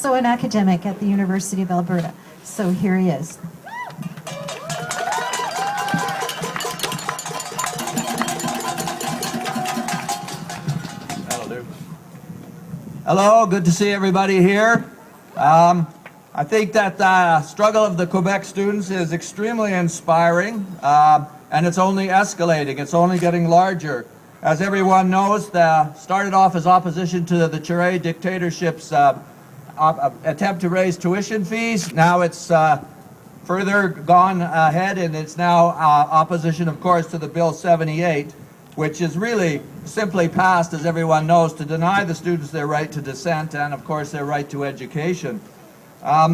also an academic at the University of Alberta. So here he is. Hello, good to see everybody here. I think that the struggle of the Quebec students is extremely inspiring, and it's only escalating. It's only getting larger. As everyone knows, started off as opposition to the Churchill dictatorship's attempt to raise tuition fees. Now it's further gone ahead, and it's now opposition, of course, to the Bill 78, which is really simply passed, as everyone knows, to deny the students their right to dissent and, of course, their right to education.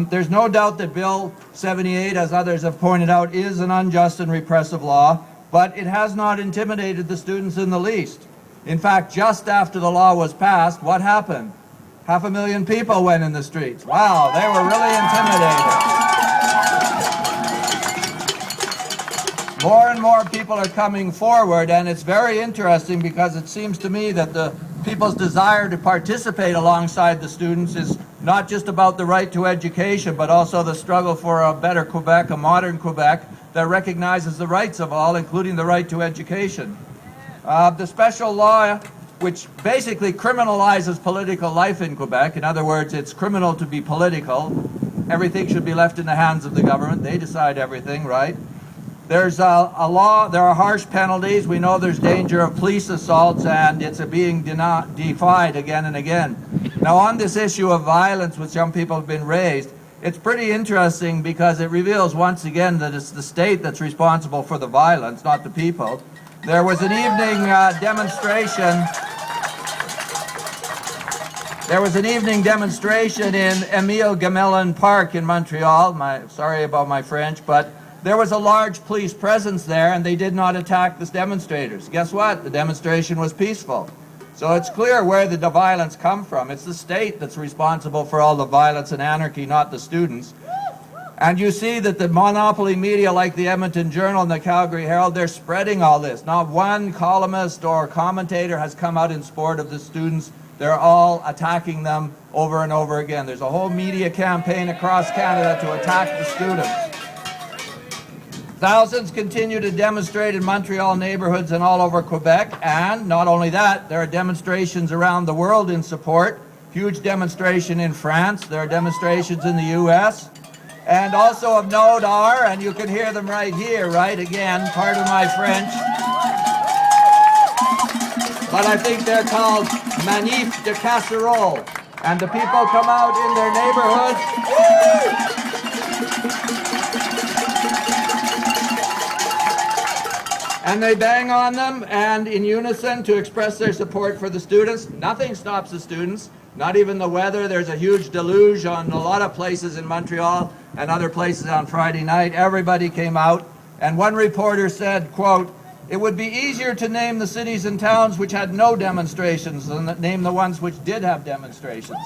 There's no doubt that Bill 78, as others have pointed out, is an unjust and repressive law, but it has not intimidated the students in the least. In fact, just after the law was passed, what happened? 500,000 people went in the streets. Wow, they were really intimidated. More and more people are coming forward, and it's very interesting because it seems to me that the people's desire to participate alongside the students is not just about the right to education, but also the struggle for a better Quebec, a modern Quebec that recognizes the rights of all, including the right to education. The special law, which basically criminalizes political life in Quebec, in other words, it's criminal to be political. Everything should be left in the hands of the government. They decide everything, right? There's a law, there are harsh penalties. We know there's danger of police assaults, and it's being defied again and again. Now, on this issue of violence, which some people have been raised, it's pretty interesting because it reveals once again that it's the state that's responsible for the violence, not the people. There was an evening demonstration. There was an evening demonstration in Émile Gamelin Park in Montreal. Sorry about my French, but there was a large police presence there, and they did not attack the demonstrators. Guess what? The demonstration was peaceful. So it's clear where the violence comes from. It's the state that's responsible for all the violence and anarchy, not the students. And you see that the monopoly media like the Edmonton Journal and the Calgary Herald, they're spreading all this. Not one columnist or commentator has come out in support of the students. They're all attacking them over and over again. There's a whole media campaign across Canada to attack the students. Thousands continue to demonstrate in Montreal neighborhoods and all over Quebec, and not only that, there are demonstrations around the world in support. Huge demonstration in France, there are demonstrations in the US, and also of note are, and you can hear them right here, right, again, pardon my French, but I think they're called Manif de Casserole, and the people come out in their neighborhoods. And they bang on them, and in unison to express their support for the students. Nothing stops the students, not even the weather. There's a huge deluge on a lot of places in Montreal and other places on Friday night. Everybody came out, and one reporter said, quote, "It would be easier to name the cities and towns which had no demonstrations than name the ones which did have demonstrations."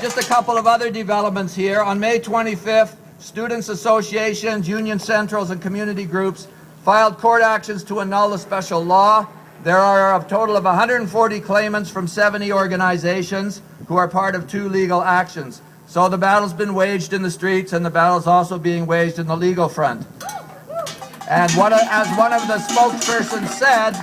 Just a couple of other developments here. On May 25th, students' associations, union centrals, and community groups filed court actions to annul the special law. There are a total of 140 claimants from 70 organizations who are part of 2 legal actions. So the battle's been waged in the streets, and the battle's also being waged in the legal front. And as one of the spokespersons said,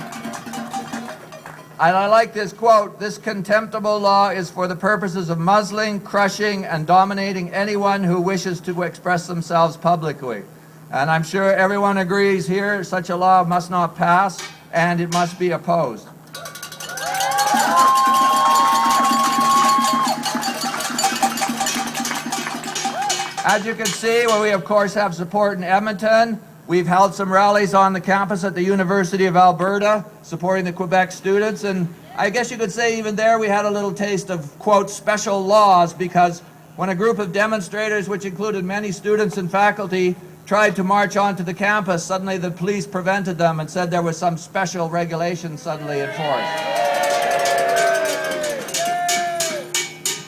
and I like this quote, "This contemptible law is for the purposes of muzzling, crushing, and dominating anyone who wishes to express themselves publicly." And I'm sure everyone agrees here, such a law must not pass, and it must be opposed. As you can see, well, we of course have support in Edmonton. We've held some rallies on the campus at the University of Alberta, supporting the Quebec students, and I guess you could say even there we had a little taste of, quote, special laws, because when a group of demonstrators, which included many students and faculty, tried to march onto the campus, suddenly the police prevented them and said there was some special regulation suddenly in force.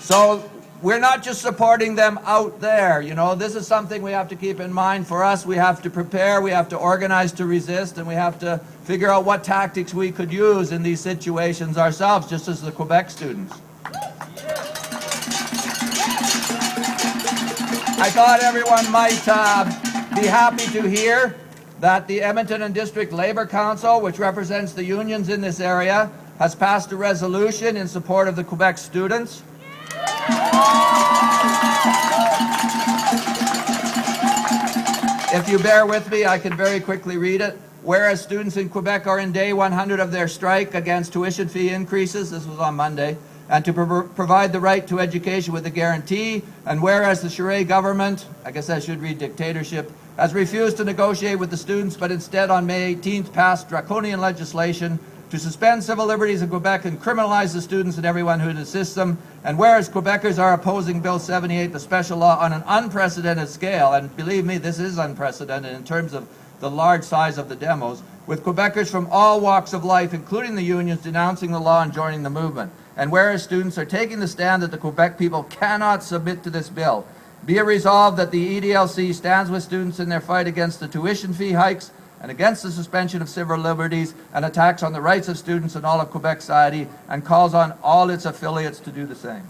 So we're not just supporting them out there. You know, this is something we have to keep in mind. For us, we have to prepare, we have to organize to resist, and we have to figure out what tactics we could use in these situations ourselves, just as the Quebec students. I thought everyone might be happy to hear that the Edmonton and District Labour Council, which represents the unions in this area, has passed a resolution in support of the Quebec students. If you bear with me, I can very quickly read it. Whereas students in Quebec are in day 100 of their strike against tuition fee increases, this was on Monday, and to provide the right to education with a guarantee, and whereas the Charest government, I guess I should read dictatorship, has refused to negotiate with the students, but instead on May 18th passed draconian legislation to suspend civil liberties in Quebec and criminalize the students and everyone who assists them. And whereas Quebecers are opposing Bill 78, the special law, on an unprecedented scale, and believe me, this is unprecedented in terms of the large size of the demos, with Quebecers from all walks of life, including the unions, denouncing the law and joining the movement. And whereas students are taking the stand that the Quebec people cannot submit to this bill, be it resolved that the EDLC stands with students in their fight against the tuition fee hikes and against the suspension of civil liberties and attacks on the rights of students in all of Quebec society, and calls on all its affiliates to do the same.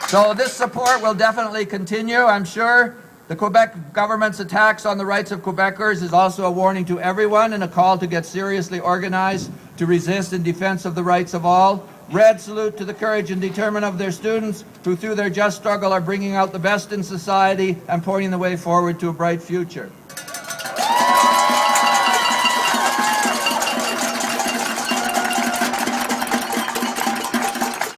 So this support will definitely continue, I'm sure. The Quebec government's attacks on the rights of Quebecers is also a warning to everyone and a call to get seriously organized to resist in defense of the rights of all. Red salute to the courage and determination of their students who through their just struggle are bringing out the best in society and pointing the way forward to a bright future.